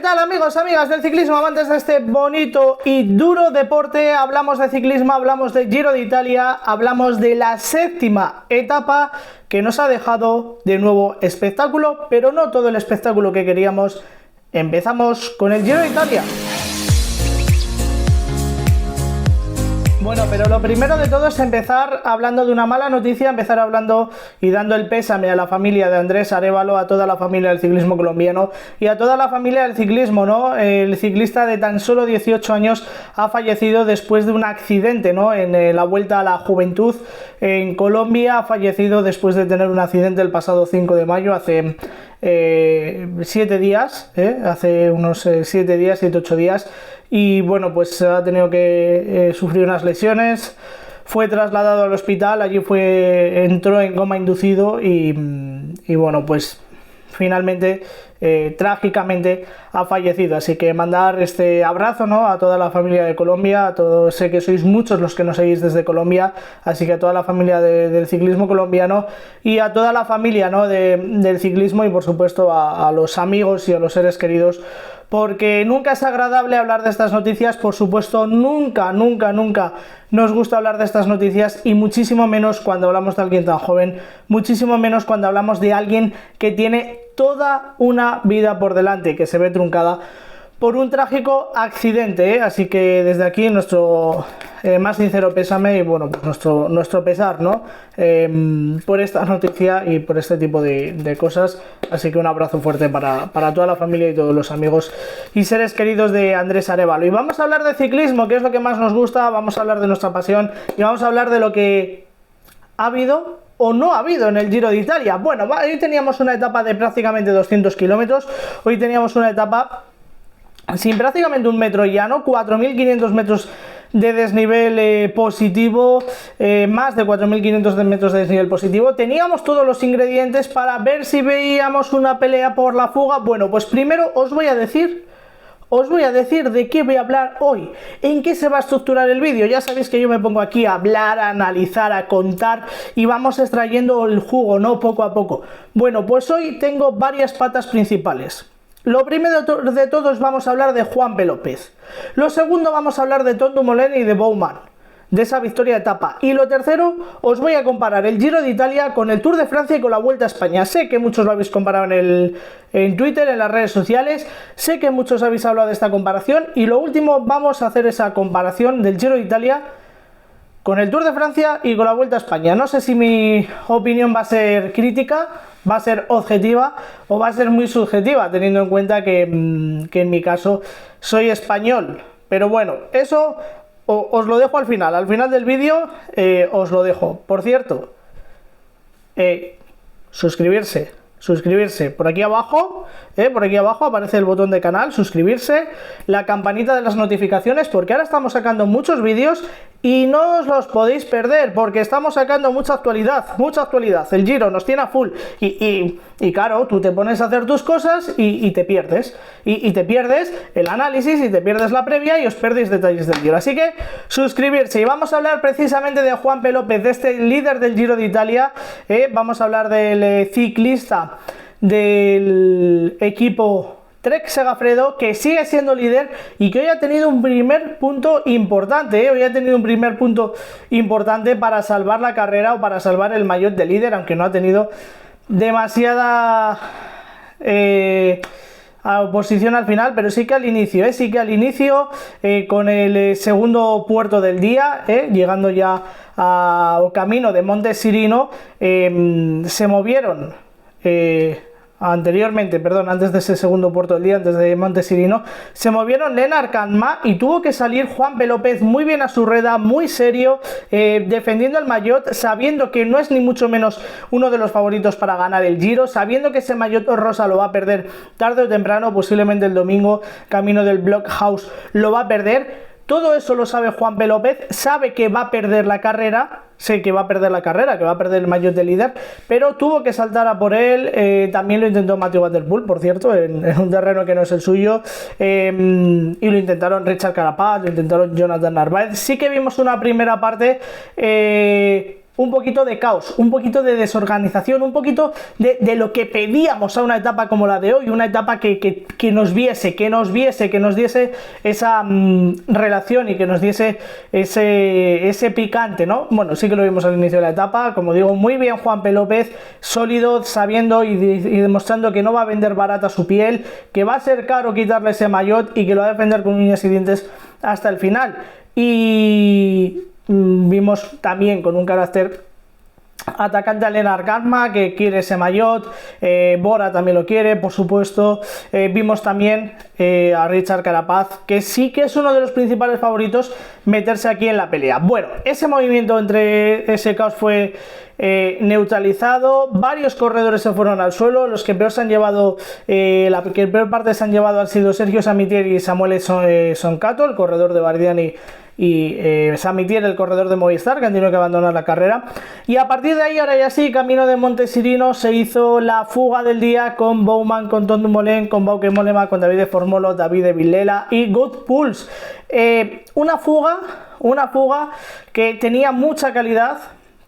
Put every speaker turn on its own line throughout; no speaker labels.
tal, amigos, amigas del ciclismo, amantes de este bonito y duro deporte? Hablamos de ciclismo, hablamos de Giro de Italia, hablamos de la séptima etapa que nos ha dejado de nuevo espectáculo, pero no todo el espectáculo que queríamos. Empezamos con el Giro de Italia. Bueno, pero lo primero de todo es empezar hablando de una mala noticia, empezar hablando y dando el pésame a la familia de Andrés Arévalo, a toda la familia del ciclismo colombiano y a toda la familia del ciclismo, ¿no? El ciclista de tan solo 18 años ha fallecido después de un accidente, ¿no? En la Vuelta a la Juventud en Colombia, ha fallecido después de tener un accidente el pasado 5 de mayo, hace 7 días, hace unos 7 días, 7-8 días. Y bueno, pues ha tenido que sufrir unas lesiones, fue trasladado al hospital, allí entró en coma inducido y bueno, pues finalmente, trágicamente, ha fallecido. Así que mandar este abrazo, ¿no?, a toda la familia de Colombia, a todos, sé que sois muchos los que nos seguís desde Colombia, así que a toda la familia del ciclismo colombiano y a toda la familia, ¿no?, del ciclismo y por supuesto a los amigos y a los seres queridos, porque nunca es agradable hablar de estas noticias, por supuesto, nunca nos gusta hablar de estas noticias y muchísimo menos cuando hablamos de alguien tan joven, muchísimo menos cuando hablamos de alguien que tiene toda una vida por delante, que se ve truncada por un trágico accidente, así que desde aquí nuestro más sincero pésame y bueno, pues nuestro pesar, ¿no?, por esta noticia y por este tipo de cosas, así que un abrazo fuerte para toda la familia y todos los amigos y seres queridos de Andrés Arévalo. Y vamos a hablar de ciclismo, que es lo que más nos gusta, vamos a hablar de nuestra pasión y vamos a hablar de lo que ha habido o no ha habido en el Giro de Italia. Bueno, hoy teníamos una etapa de prácticamente 200 kilómetros, hoy teníamos una etapa sin prácticamente un metro llano, 4.500 metros de desnivel positivo, más de 4.500 metros de desnivel positivo. Teníamos todos los ingredientes para ver si veíamos una pelea por la fuga. Bueno, pues primero os voy a decir de qué voy a hablar hoy, en qué se va a estructurar el vídeo. Ya sabéis que yo me pongo aquí a hablar, a analizar, a contar y vamos extrayendo el jugo, ¿no?, poco a poco. Bueno, pues hoy tengo varias patas principales. Lo primero de todos vamos a hablar de Juanpe López. Lo segundo vamos a hablar de Tom Dumoulin y de Bouman, de esa victoria de etapa. Y lo tercero, os voy a comparar el Giro de Italia con el Tour de Francia y con la Vuelta a España. Sé que muchos lo habéis comparado en Twitter, en las redes sociales, sé que muchos habéis hablado de esta comparación y lo último, vamos a hacer esa comparación del Giro de Italia con el Tour de Francia y con la Vuelta a España. No sé si mi opinión va a ser crítica, va a ser objetiva o va a ser muy subjetiva, teniendo en cuenta que en mi caso soy español. Pero bueno, eso os lo dejo al final del vídeo, os lo dejo. Por cierto, suscribirse por aquí abajo aparece el botón de canal, suscribirse, la campanita de las notificaciones, porque ahora estamos sacando muchos vídeos y no os los podéis perder, porque estamos sacando mucha actualidad, el Giro nos tiene a full y claro, tú te pones a hacer tus cosas y te pierdes, y te pierdes el análisis y te pierdes la previa y os perdéis detalles del Giro, así que suscribirse. Y vamos a hablar precisamente de Juanpe López, de este líder del Giro de Italia, vamos a hablar del ciclista del equipo Trek Segafredo, que sigue siendo líder y que hoy ha tenido un primer punto importante, para salvar la carrera o para salvar el maillot de líder, aunque no ha tenido demasiada oposición al final, pero sí que al inicio, con el segundo puerto del día, llegando ya a camino de Monte Cirino, se movieron antes de ese segundo puerto del día, antes de Monte Cirino, se movieron Lennart Kemna y tuvo que salir Juanpe López muy bien a su rueda, muy serio, defendiendo el maillot, sabiendo que no es ni mucho menos uno de los favoritos para ganar el Giro, sabiendo que ese maillot rosa lo va a perder tarde o temprano, posiblemente el domingo, camino del Blockhouse, lo va a perder. Todo eso lo sabe Juanpe López, sabe que va a perder la carrera, que va a perder el maillot de líder, pero tuvo que saltar a por él. También lo intentó Mathieu Van Der Poel, por cierto, en un terreno que no es el suyo, y lo intentaron Richard Carapaz, lo intentaron Jonathan Narváez. Sí que vimos una primera parte un poquito de caos, un poquito de desorganización, un poquito de lo que pedíamos a una etapa como la de hoy, una etapa que nos viese, que nos diese esa relación y que nos diese ese picante, ¿no? Bueno, sí que lo vimos al inicio de la etapa, como digo, muy bien Juanpe López, sólido, sabiendo y demostrando que no va a vender barata su piel, que va a ser caro quitarle ese maillot y que lo va a defender con uñas y dientes hasta el final. Y vimos también con un carácter atacante a Lennart Garma, que quiere ese maillot, Bora también lo quiere, por supuesto. Vimos también a Richard Carapaz, que sí que es uno de los principales favoritos meterse aquí en la pelea. Bueno, ese movimiento entre ese caos fue neutralizado, varios corredores se fueron al suelo, los que peor se han llevado, la que peor parte se han llevado han sido Sergio Samitier y Samuel Soncato, el corredor de Bardiani, y Samitier, el corredor de Movistar, que han tenido que abandonar la carrera. Y a partir de ahí, ahora ya sí, camino de Montesirino, se hizo la fuga del día con Bouman, con Tom Dumoulin, con Bauke Mollema, con Davide Formolo, Davide Villela y Wout Poels. Una fuga que tenía mucha calidad,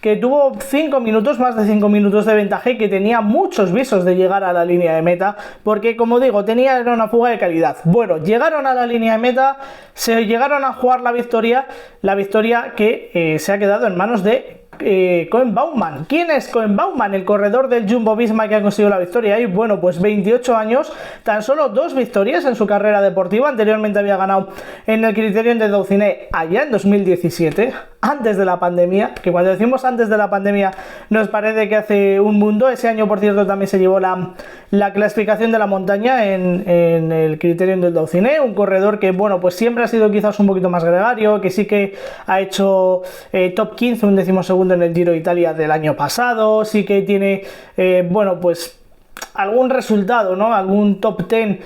que tuvo 5 minutos, más de 5 minutos de ventaja, y que tenía muchos visos de llegar a la línea de meta, porque como digo, era una fuga de calidad. Bueno, llegaron a la línea de meta, se llegaron a jugar la victoria que se ha quedado en manos de Koen Bouwman. ¿Quién es Koen Bouwman? El corredor del Jumbo-Visma que ha conseguido la victoria. Y bueno, pues 28 años, tan solo 2 victorias en su carrera deportiva. Anteriormente había ganado en el Criterium de Dauphiné allá en 2017, antes de la pandemia, que cuando decimos antes de la pandemia nos parece que hace un mundo. Ese año, por cierto, también se llevó la clasificación de la montaña en el Criterium del Dauphiné. Un corredor que, bueno, pues siempre ha sido quizás un poquito más gregario, que sí que ha hecho top 15, un 12º en el Giro de Italia del año pasado, sí que tiene, bueno, pues algún resultado, ¿no? Algún top 10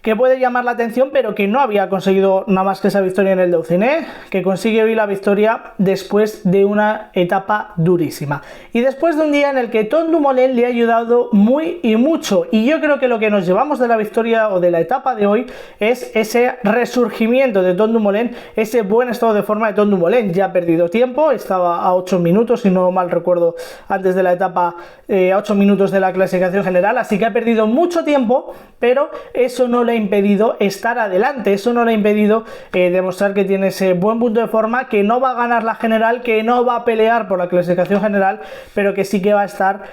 que puede llamar la atención, pero que no había conseguido nada más que esa victoria en el Dauphiné, que consigue hoy la victoria después de una etapa durísima. Y después de un día en el que Tom Dumoulin le ha ayudado muy y mucho. Y yo creo que lo que nos llevamos de la victoria o de la etapa de hoy es ese resurgimiento de Tom Dumoulin, ese buen estado de forma de Tom Dumoulin. Ya ha perdido tiempo, estaba a 8 minutos, si no mal recuerdo, antes de la etapa, a 8 minutos de la clasificación general, así que ha perdido mucho tiempo, pero eso no le ha impedido estar adelante, eso no le ha impedido demostrar que tiene ese buen punto de forma, que no va a ganar la general, que no va a pelear por la clasificación general, pero que sí que va a estar,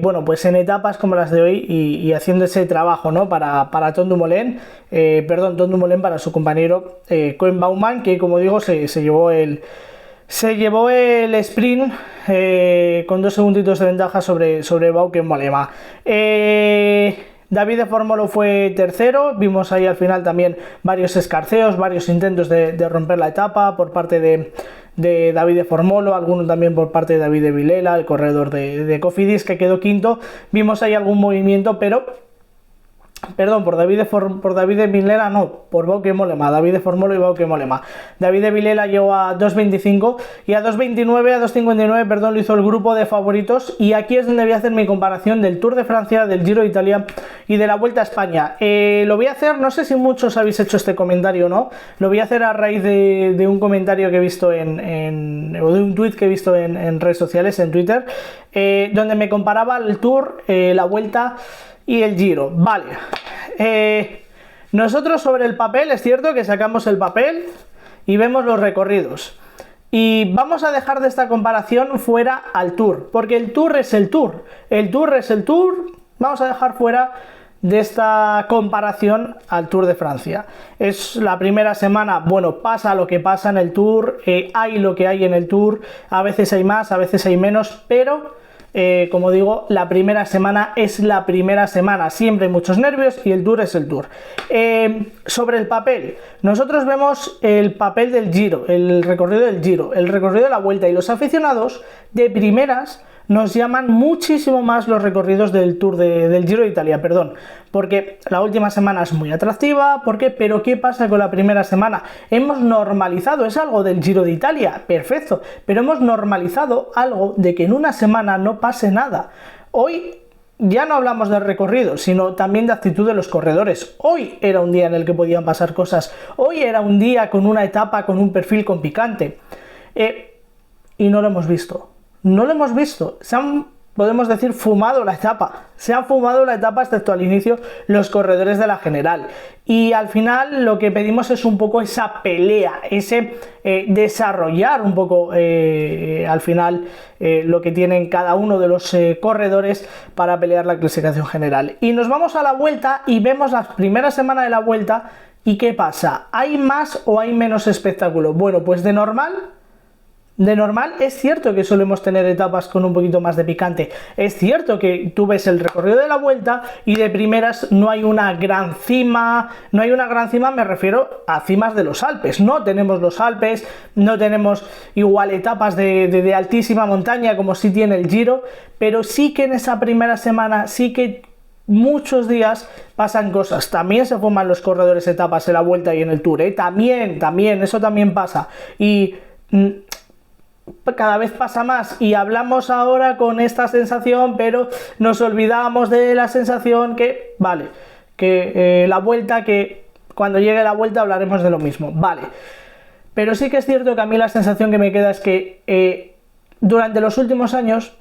bueno, pues en etapas como las de hoy y haciendo ese trabajo, ¿no? Para Tom Dumoulin, Tom Dumoulin para su compañero Koen Bouwman, que como digo se llevó el sprint con 2 segunditos de ventaja sobre Bauke Mollema. Davide Formolo fue tercero. Vimos ahí al final también varios escarceos, varios intentos de romper la etapa por parte de Davide Formolo, algunos también por parte de Davide Villela, el corredor de Cofidis, que quedó quinto. Vimos ahí algún movimiento, pero por Davide Villela no, por Bauke Mollema, Davide Formolo y Bauke Mollema. Davide Villela llegó a 2.25 y a 2.29, a 2.59, perdón, lo hizo el grupo de favoritos. Y aquí es donde voy a hacer mi comparación del Tour de Francia, del Giro de Italia y de la Vuelta a España. Lo voy a hacer, no sé si muchos habéis hecho este comentario o no, lo voy a hacer a raíz de un comentario que he visto o de un tweet que he visto en redes sociales, en Twitter, donde me comparaba el Tour, la Vuelta y el Giro. Vale, nosotros sobre el papel, es cierto que sacamos el papel y vemos los recorridos, y vamos a dejar de esta comparación fuera al Tour, porque el Tour es el Tour, vamos a dejar fuera de esta comparación al Tour de Francia. Es la primera semana, bueno, pasa lo que pasa en el Tour, hay lo que hay en el Tour, a veces hay más, a veces hay menos, pero como digo, la primera semana es la primera semana, siempre hay muchos nervios y el Tour es el Tour. Sobre el papel, nosotros vemos el papel del Giro, el recorrido del Giro, el recorrido de la Vuelta, y los aficionados de primeras nos llaman muchísimo más los recorridos del Tour del Giro de Italia, porque la última semana es muy atractiva. ¿Por qué? Pero ¿qué pasa con la primera semana? Hemos normalizado, es algo del Giro de Italia, perfecto, pero hemos normalizado algo de que en una semana no pase nada. Hoy ya no hablamos de recorrido, sino también de actitud de los corredores. Hoy era un día en el que podían pasar cosas, hoy era un día con una etapa, con un perfil con picante, y no lo hemos visto. no lo hemos visto. Podemos decir, fumado la etapa. Se han fumado la etapa, excepto al inicio, los corredores de la general. Y al final lo que pedimos es un poco esa pelea, ese desarrollar un poco al final lo que tienen cada uno de los corredores para pelear la clasificación general. Y nos vamos a la vuelta y vemos la primera semana de la vuelta. ¿Y qué pasa? ¿Hay más o hay menos espectáculo? Bueno, pues de normal es cierto que solemos tener etapas con un poquito más de picante. Es cierto que tú ves el recorrido de la vuelta y de primeras no hay una gran cima. No hay una gran cima, me refiero a cimas de los Alpes. No tenemos los Alpes, no tenemos igual etapas de altísima montaña como sí tiene el Giro, pero sí que en esa primera semana, sí que muchos días pasan cosas. También se fuman los corredores etapas en la vuelta y en el Tour, también, eso también pasa. Y cada vez pasa más y hablamos ahora con esta sensación, pero nos olvidamos de la sensación que, vale, que la vuelta, que cuando llegue la vuelta hablaremos de lo mismo, vale. Pero sí que es cierto que a mí la sensación que me queda es que durante los últimos años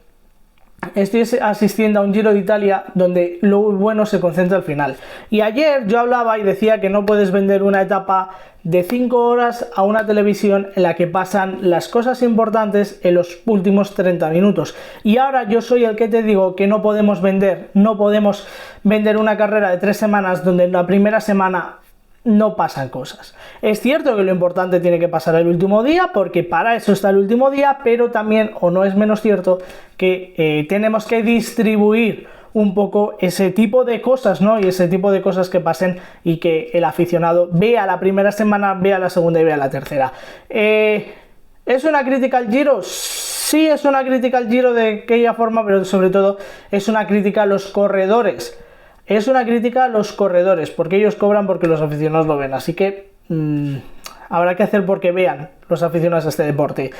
estoy asistiendo a un Giro de Italia donde lo bueno se concentra al final. Y ayer yo hablaba y decía que no puedes vender una etapa de 5 horas a una televisión en la que pasan las cosas importantes en los últimos 30 minutos. Y ahora yo soy el que te digo que no podemos vender una carrera de 3 semanas donde en la primera semana no pasan cosas. Es cierto que lo importante tiene que pasar el último día, porque para eso está el último día, pero también, o no es menos cierto, que tenemos que distribuir un poco ese tipo de cosas, ¿no? Y ese tipo de cosas que pasen y que el aficionado vea la primera semana, vea la segunda y vea la tercera. ¿Es una crítica al Giro? Sí, es una crítica al Giro de aquella forma, pero sobre todo es una crítica a los corredores. Es una crítica a los corredores, porque ellos cobran porque los aficionados lo ven, así que habrá que hacer porque vean los aficionados a este deporte.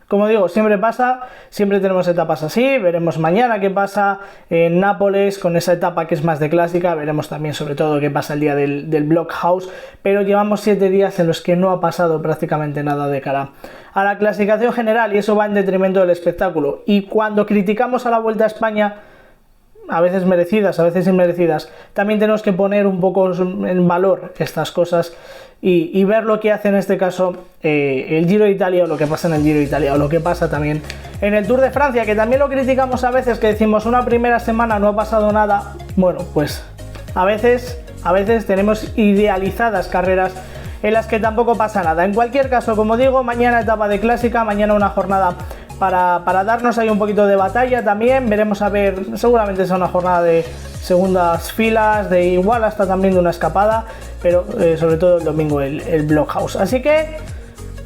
Como digo, siempre pasa, siempre tenemos etapas así, veremos mañana qué pasa en Nápoles con esa etapa que es más de clásica, veremos también sobre todo qué pasa el día del Blockhouse, pero llevamos 7 días en los que no ha pasado prácticamente nada de cara a la clasificación general y eso va en detrimento del espectáculo. Y cuando criticamos a la Vuelta a España, a veces merecidas, a veces inmerecidas, también tenemos que poner un poco en valor estas cosas y ver lo que hace en este caso el Giro de Italia, o lo que pasa en el Giro de Italia, o lo que pasa también en el Tour de Francia, que también lo criticamos a veces, que decimos una primera semana no ha pasado nada. Bueno, pues a veces tenemos idealizadas carreras en las que tampoco pasa nada. En cualquier caso, como digo, mañana etapa de clásica, mañana una jornada para darnos ahí un poquito de batalla también. Veremos a ver, seguramente sea una jornada de segundas filas, de igual hasta también de una escapada, pero sobre todo el domingo el Blockhouse. Así que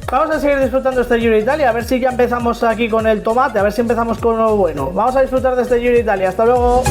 vamos a seguir disfrutando este Giro de Italia, a ver si ya empezamos aquí con el tomate, a ver si empezamos con lo bueno. Vamos a disfrutar de este Giro de Italia, hasta luego.